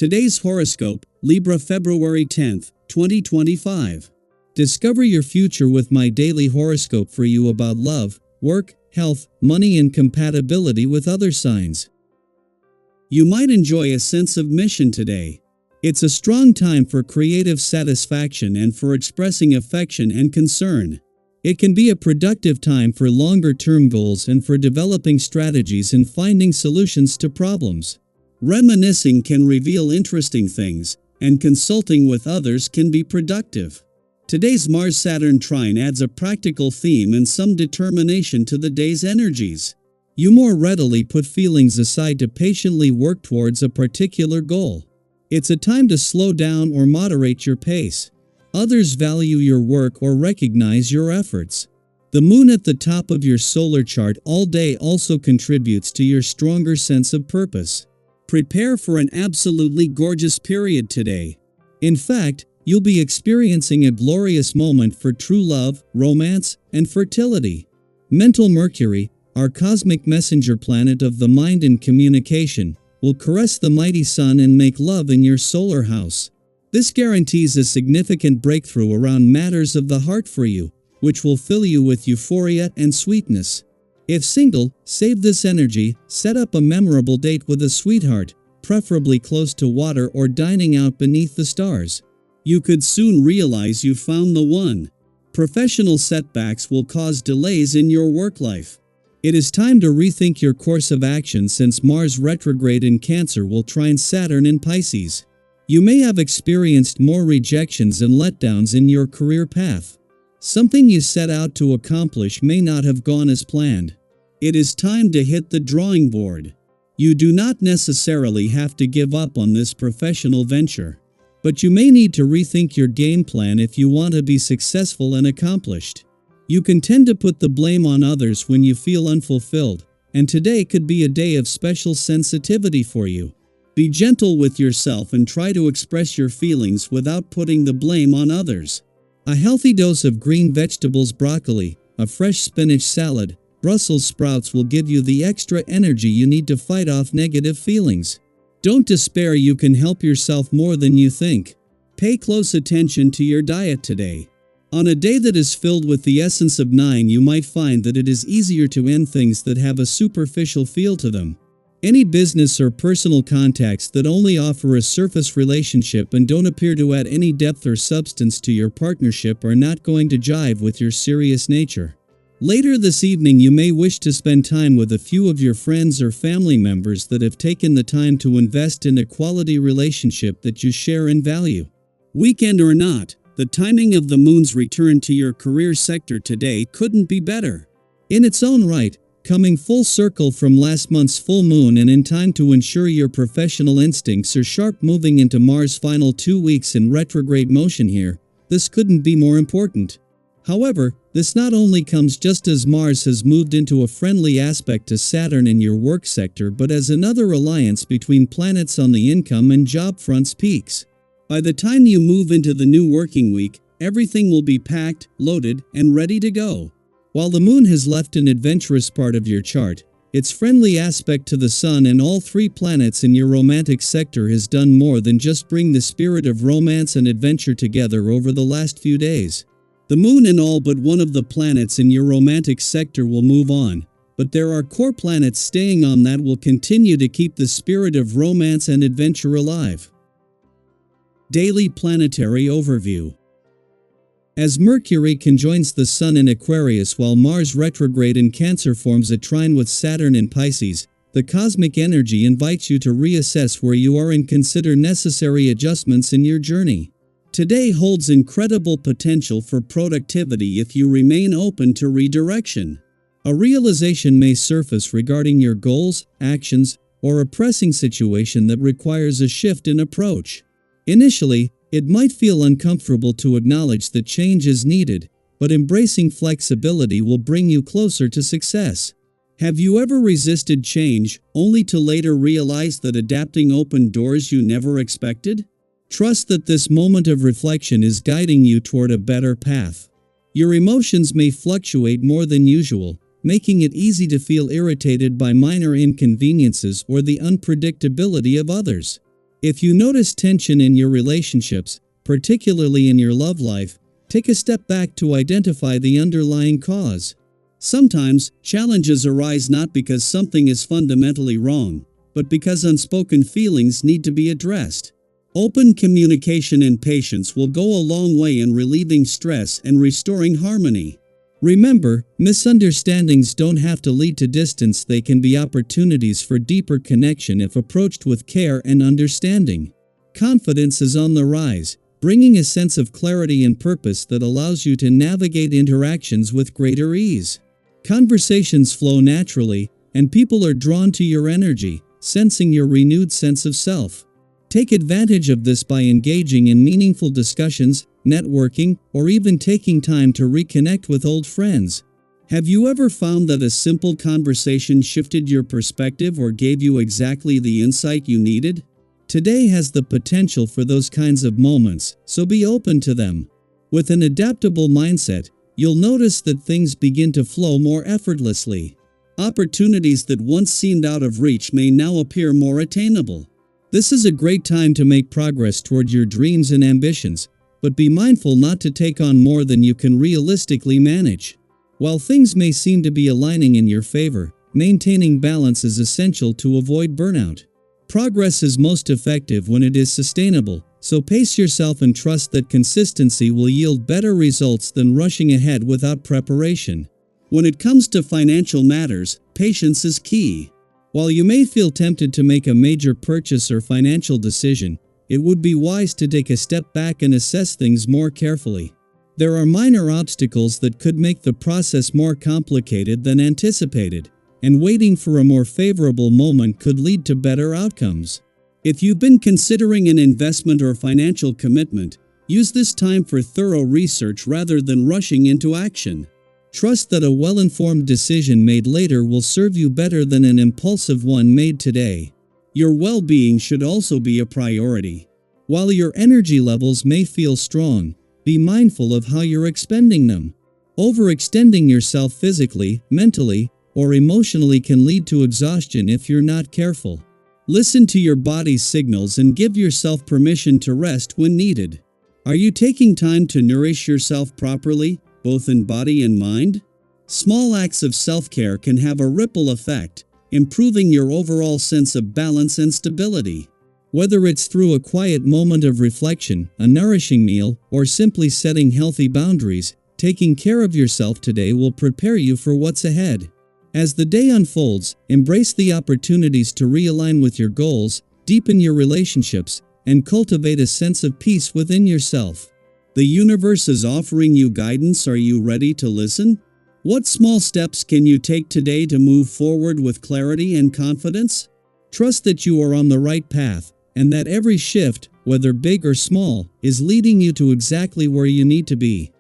Today's horoscope, Libra February 10th, 2025. Discover your future with my daily horoscope for you about love, work, health, money and compatibility with other signs. You might enjoy a sense of mission today. It's a strong time for creative satisfaction and for expressing affection and concern. It can be a productive time for longer-term goals and for developing strategies and finding solutions to problems. Reminiscing can reveal interesting things, and consulting with others can be productive. Today's Mars-Saturn trine adds a practical theme and some determination to the day's energies. You more readily put feelings aside to patiently work towards a particular goal. It's a time to slow down or moderate your pace. Others value your work or recognize your efforts. The moon at the top of your solar chart all day also contributes to your stronger sense of purpose. Prepare for an absolutely gorgeous period today. In fact, you'll be experiencing a glorious moment for true love, romance, and fertility. Mental Mercury, our cosmic messenger planet of the mind and communication, will caress the mighty sun and make love in your solar house. This guarantees a significant breakthrough around matters of the heart for you, which will fill you with euphoria and sweetness. If single, save this energy, set up a memorable date with a sweetheart, preferably close to water or dining out beneath the stars. You could soon realize you found the one. Professional setbacks will cause delays in your work life. It is time to rethink your course of action since Mars retrograde in Cancer will trine Saturn in Pisces. You may have experienced more rejections and letdowns in your career path. Something you set out to accomplish may not have gone as planned. It is time to hit the drawing board. You do not necessarily have to give up on this professional venture, but you may need to rethink your game plan if you want to be successful and accomplished. You can tend to put the blame on others when you feel unfulfilled, and today could be a day of special sensitivity for you. Be gentle with yourself and try to express your feelings without putting the blame on others. A healthy dose of green vegetables, broccoli, a fresh spinach salad, Brussels sprouts will give you the extra energy you need to fight off negative feelings. Don't despair, you can help yourself more than you think. Pay close attention to your diet today. On a day that is filled with the essence of 9, you might find that it is easier to end things that have a superficial feel to them. Any business or personal contacts that only offer a surface relationship and don't appear to add any depth or substance to your partnership are not going to jive with your serious nature. Later this evening, you may wish to spend time with a few of your friends or family members that have taken the time to invest in a quality relationship that you share and value. Weekend or not, the timing of the moon's return to your career sector today couldn't be better. In its own right, coming full circle from last month's full moon and in time to ensure your professional instincts are sharp moving into Mars' final 2 weeks in retrograde motion here, this couldn't be more important. However, this not only comes just as Mars has moved into a friendly aspect to Saturn in your work sector, but as another alliance between planets on the income and job fronts peaks. By the time you move into the new working week, everything will be packed, loaded, and ready to go. While the moon has left an adventurous part of your chart, its friendly aspect to the sun and all 3 planets in your romantic sector has done more than just bring the spirit of romance and adventure together over the last few days. The moon and all but one of the planets in your romantic sector will move on, but there are core planets staying on that will continue to keep the spirit of romance and adventure alive. Daily Planetary Overview. As Mercury conjoins the Sun in Aquarius while Mars retrograde in Cancer forms a trine with Saturn in Pisces, the cosmic energy invites you to reassess where you are and consider necessary adjustments in your journey. Today holds incredible potential for productivity if you remain open to redirection. A realization may surface regarding your goals, actions, or a pressing situation that requires a shift in approach. Initially, it might feel uncomfortable to acknowledge that change is needed, but embracing flexibility will bring you closer to success. Have you ever resisted change, only to later realize that adapting opened doors you never expected? Trust that this moment of reflection is guiding you toward a better path. Your emotions may fluctuate more than usual, making it easy to feel irritated by minor inconveniences or the unpredictability of others. If you notice tension in your relationships, particularly in your love life, take a step back to identify the underlying cause. Sometimes, challenges arise not because something is fundamentally wrong, but because unspoken feelings need to be addressed. Open communication and patience will go a long way in relieving stress and restoring harmony. Remember, misunderstandings don't have to lead to distance, they can be opportunities for deeper connection if approached with care and understanding. Confidence is on the rise, bringing a sense of clarity and purpose that allows you to navigate interactions with greater ease. Conversations flow naturally, and people are drawn to your energy, sensing your renewed sense of self. Take advantage of this by engaging in meaningful discussions, networking, or even taking time to reconnect with old friends. Have you ever found that a simple conversation shifted your perspective or gave you exactly the insight you needed? Today has the potential for those kinds of moments, so be open to them. With an adaptable mindset, you'll notice that things begin to flow more effortlessly. Opportunities that once seemed out of reach may now appear more attainable. This is a great time to make progress toward your dreams and ambitions, but be mindful not to take on more than you can realistically manage. While things may seem to be aligning in your favor, maintaining balance is essential to avoid burnout. Progress is most effective when it is sustainable, so pace yourself and trust that consistency will yield better results than rushing ahead without preparation. When it comes to financial matters, patience is key. While you may feel tempted to make a major purchase or financial decision, it would be wise to take a step back and assess things more carefully. There are minor obstacles that could make the process more complicated than anticipated, and waiting for a more favorable moment could lead to better outcomes. If you've been considering an investment or financial commitment, use this time for thorough research rather than rushing into action. Trust that a well-informed decision made later will serve you better than an impulsive one made today. Your well-being should also be a priority. While your energy levels may feel strong, be mindful of how you're expending them. Overextending yourself physically, mentally, or emotionally can lead to exhaustion if you're not careful. Listen to your body's signals and give yourself permission to rest when needed. Are you taking time to nourish yourself properly, both in body and mind? Small acts of self-care can have a ripple effect, improving your overall sense of balance and stability. Whether it's through a quiet moment of reflection, a nourishing meal, or simply setting healthy boundaries, taking care of yourself today will prepare you for what's ahead. As the day unfolds, embrace the opportunities to realign with your goals, deepen your relationships, and cultivate a sense of peace within yourself. The universe is offering you guidance. Are you ready to listen? What small steps can you take today to move forward with clarity and confidence? Trust that you are on the right path, and that every shift, whether big or small, is leading you to exactly where you need to be.